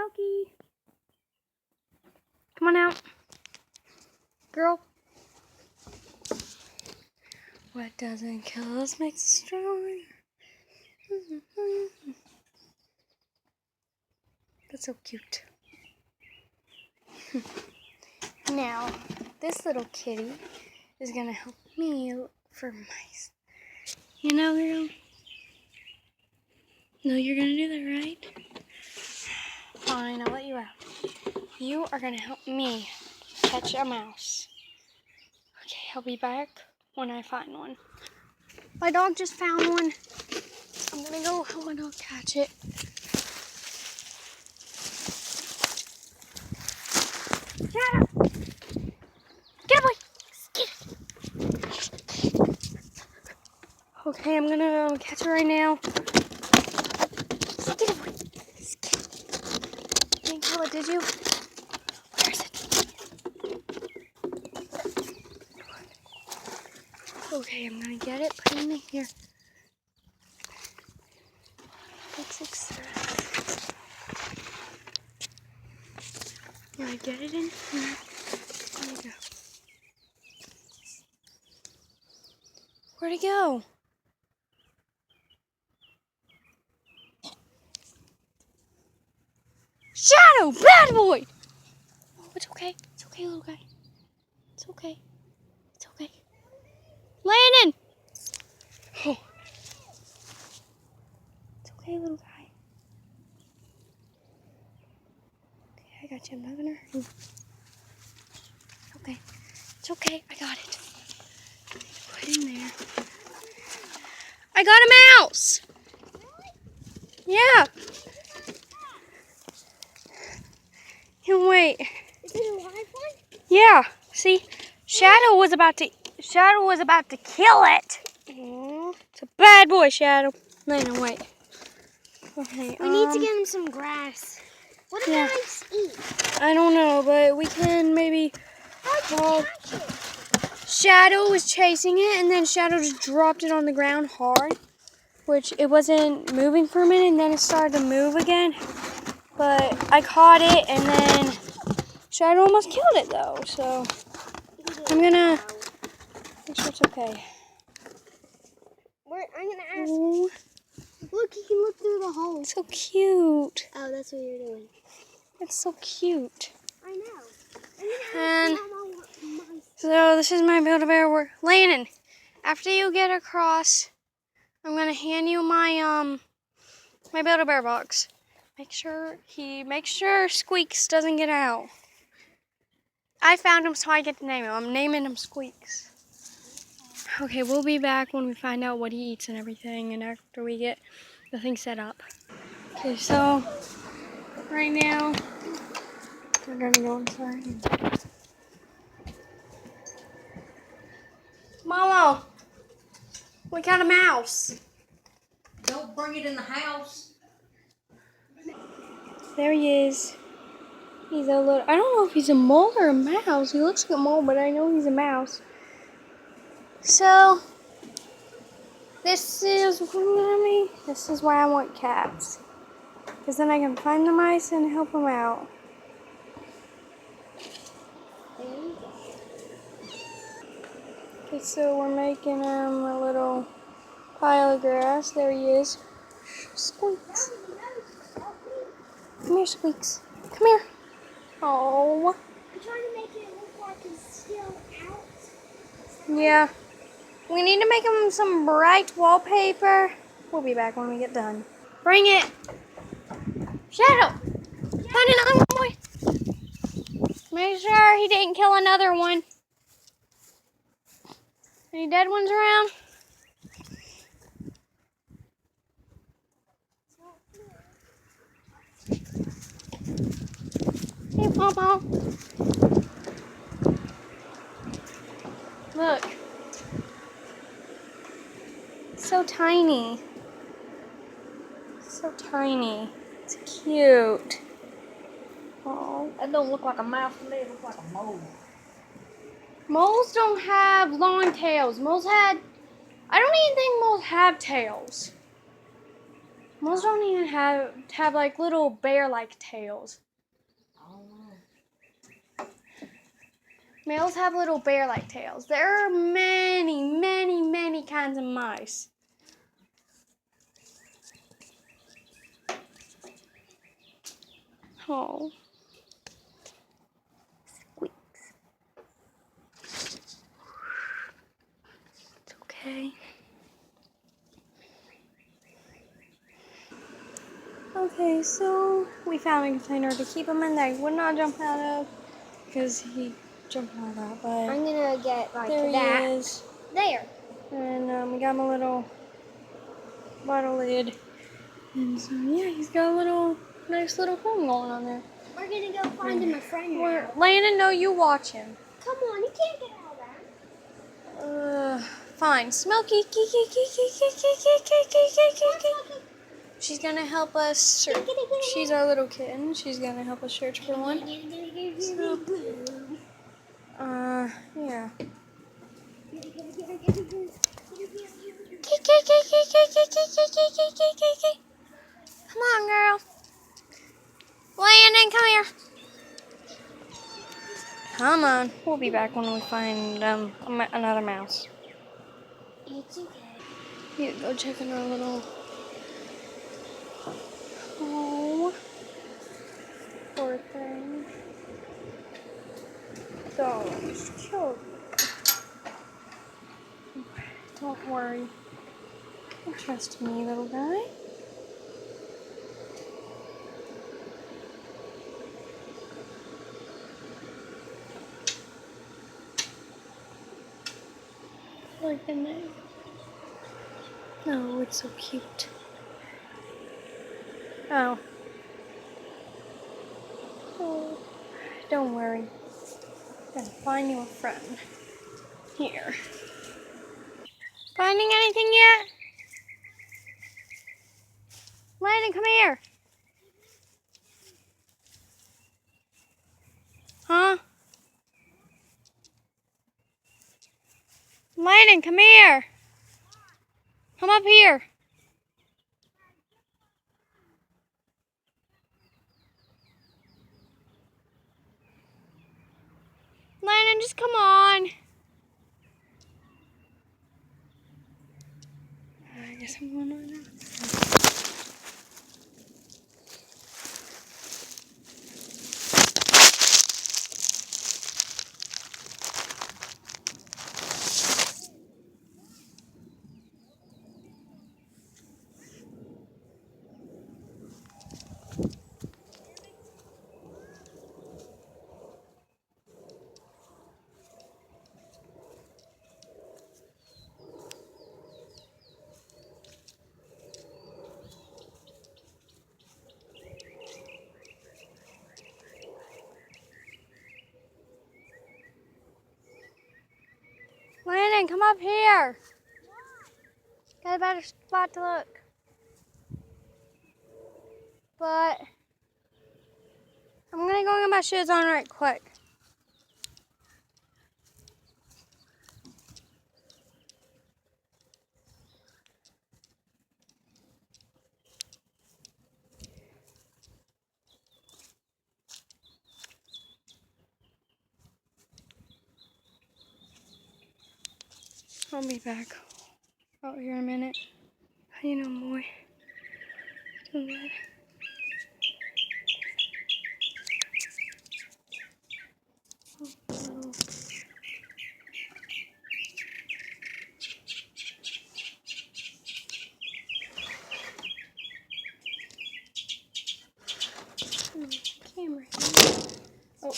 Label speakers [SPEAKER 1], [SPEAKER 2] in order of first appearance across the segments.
[SPEAKER 1] Loki. Come on out. Girl. What doesn't kill us makes us stronger. That's so cute. Now, this little kitty is gonna help me look for mice. You know, girl? No, you're gonna do that, right? Fine, I'll let you out. You are gonna help me catch a mouse. Okay, I'll be back when I find one. My dog just found one. I'm gonna go help my dog catch it. Shadow! Get away! Get it! Okay, I'm gonna catch it right now. Get away! You didn't kill it, did you? Where is it? Okay, I'm gonna get it, put it in here. 6, 7. Gonna get it in here. There we go. Where'd it go? Shadow! Bad boy! Oh, it's okay. It's okay, little guy. It's okay. It's okay. Landon! Oh. It's okay, little guy. Okay, I got you. I'm not gonna hurt you. Okay. It's okay. I got it. Put it in there. I got a mouse! Yeah. Can't wait.
[SPEAKER 2] Is it a live one?
[SPEAKER 1] Yeah. See? Shadow was about to kill it.
[SPEAKER 2] Aww.
[SPEAKER 1] It's a bad boy, Shadow. Landon, wait. Okay,
[SPEAKER 2] We need to get him some grass. What do mice eat?
[SPEAKER 1] I don't know, but we can maybe.
[SPEAKER 2] How'd you catch it?
[SPEAKER 1] Shadow was chasing it, and then Shadow just dropped it on the ground hard, which it wasn't moving for a minute, and then it started to move again. But I caught it, and then Shadow almost killed it, though. So I'm gonna make sure it's okay.
[SPEAKER 2] I'm gonna ask.
[SPEAKER 1] Oh,
[SPEAKER 2] Look, you can look through the hole.
[SPEAKER 1] it's so cute.
[SPEAKER 2] Oh, that's what you're doing.
[SPEAKER 1] It's so cute.
[SPEAKER 2] I know. I'm gonna
[SPEAKER 1] And
[SPEAKER 2] ask Mama what mice.
[SPEAKER 1] so this is my Build-A-Bear work. Landon, after you get across, I'm gonna hand you my my Build-A-Bear box. Make sure Squeaks doesn't get out. I found him, so I get to name him. I'm naming him Squeaks. Okay, we'll be back when we find out what he eats and everything, and after we get the thing set up. Okay, so right now we're gonna go inside. Mama, we got a mouse.
[SPEAKER 3] Don't bring it in the house.
[SPEAKER 1] There he is. He's a little, I don't know if he's a mole or a mouse. He looks like a mole, but I know he's a mouse. So, this is why I want cats. Because then I can find the mice and help them out. Okay, so we're making him a little pile of grass. There he is. Squeaks. Come here, Squeaks. Come here. Oh.
[SPEAKER 2] I'm trying to make it look like it's still out.
[SPEAKER 1] Yeah. We need to make him some bright wallpaper. We'll be back when we get done. Bring it. Shadow. Find another one, boy. Make sure he didn't kill another one. Any dead ones around? Hey, Pawpaw. Look. So tiny. So tiny. It's cute. Oh.
[SPEAKER 3] That don't look like a mouse to me. It looks like a mole.
[SPEAKER 1] Moles don't have long tails. I don't even think moles have tails. Moles don't even have like little bear-like tails. Males have little bear-like tails. There are many, many, many kinds of mice. Oh. Squeaks. It's okay. Okay, so we found a container to keep him in that he would not jump out of because he jumped out of that, but
[SPEAKER 2] I'm gonna get like
[SPEAKER 1] there
[SPEAKER 2] that.
[SPEAKER 1] he is.
[SPEAKER 2] There.
[SPEAKER 1] And we got him a little bottle lid. And so, yeah, he's got a nice little home going on there.
[SPEAKER 2] We're gonna go find him a friend
[SPEAKER 1] We're,
[SPEAKER 2] now.
[SPEAKER 1] Landon, no, you watch him.
[SPEAKER 2] Come on, you can't get out of that.
[SPEAKER 1] Fine. Smokey, she's gonna help us search. She's our little kitten. She's gonna help us search for one. So, yeah. Come on, girl. Landon, come here. Come on. We'll be back when we find another mouse.
[SPEAKER 2] It's okay.
[SPEAKER 1] You go check in our little. Oh, poor thing. Dogs killed. Don't worry. Trust me, little guy. Like the neck. Oh, it's so cute. Oh. Oh. Don't worry. I'm gonna find you a friend. Here. Finding anything yet? Landon, come here. Huh? Landon, come here. Come up here. Landon, just come on. I guess I'm going on now. Landon, come up here. Got a better spot to look. But I'm gonna go get my shoes on right quick. I'll be back out here in a minute. How you know, boy? Doing good. Camera here. Oh.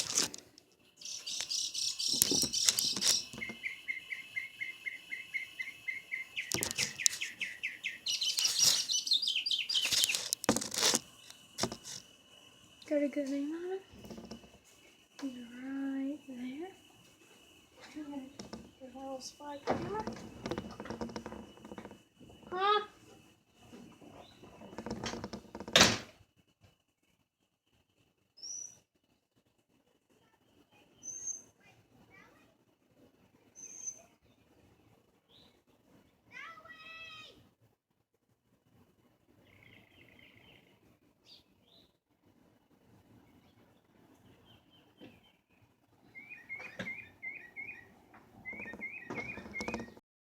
[SPEAKER 1] Got a good name on it. Right there. Get a little spot camera. Huh?